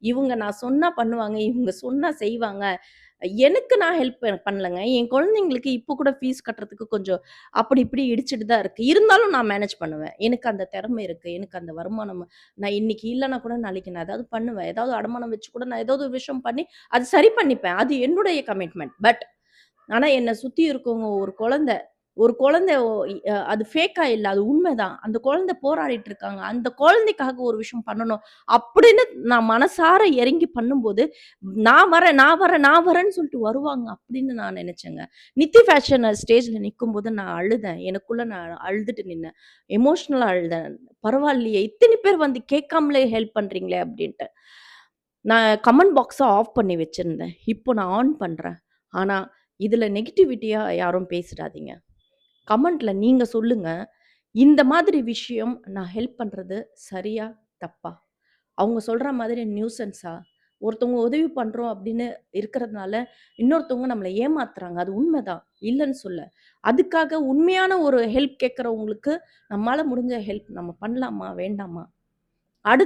இவுங்க நான் சொன்னா பண்ணுவாங்க, இவுங்க சொன்னா செய்வாங்க. எனக்கு நான் ஹெல்ப் பண்ணலங்க. என் குழந்தைங்களுக்கு இப்போ கூட ஃபீஸ் கட்டுறதுக்கு கொஞ்சம் அப்படி இப்படி இடிச்சுட்டு தான் இருக்கு. இருந்தாலும் நான் மேனேஜ் பண்ணுவேன். எனக்கு அந்த திறமை இருக்கு. எனக்கு அந்த வருமானம் நான் இன்னைக்கு இல்லன்னா கூட நாளைக்கு நான் ஏதாவது பண்ணுவேன். ஏதாவது அடமானம் வச்சு கூட நான் ஏதாவது ஒரு விஷயம் பண்ணி, அது சரி பண்ணிப்பேன். அது என்னுடைய கமிட்மெண்ட். ஆனா என்ன சுத்தி இருக்கவங்க ஒரு குழந்தை ஒ இ அது ஃபேக்கா இல்ல. அது உண்மைதான். அந்த குழந்தை போராடிட்டு இருக்காங்க. அந்த குழந்தைக்காக ஒரு விஷயம் பண்ணணும். அப்படின்னு நான் மனசார இறங்கி பண்ணும்போது, நான் வரேன், நான் வரேன், நான் வரேன்னு சொல்லிட்டு வருவாங்க அப்படின்னு நான் நெனச்சேங்க. நித்தி ஃபேஷன் ஸ்டேஜ்ல நிக்கும்போது நான் அழுதேன். எனக்குள்ள நான் அழுதுட்டு நின்னேன். எமோஷனலா அழுதேன். பரவாயில்லையே! இத்தன பேர் வந்து கேட்காமலே ஹெல்ப் பண்றீங்களே அப்டின்ட்டு. நான் கமெண்ட் பாக்ஸ ஆஃப் பண்ணி வச்சிருந்தேன். இப்போ நான் ஆன் பண்றேன். ஆனா, இதுல நெகட்டிவிட்டியா யாரும் பேசிடாதீங்க. கமெண்ட்ல நீங்க சொல்லுங்க. இந்த மாதிரி விஷயம் நான் ஹெல்ப் பண்றது சரியா? தப்பா? அவங்க சொல்ற மாதிரி நியூசன்ஸா? ஒருத்தவங்க உதவி பண்றோம் அப்படின்னு இருக்கிறதுனால, இன்னொருத்தவங்க நம்மள ஏமாத்துறாங்க. அது உண்மைதான். இல்லன்னு சொல்ல. அதுக்காக உண்மையான ஒரு ஹெல்ப் கேட்கிறவங்களுக்கு, நம்மால முடிஞ்ச ஹெல்ப் நம்ம பண்ணலாமா? வேண்டாமா? அடுத்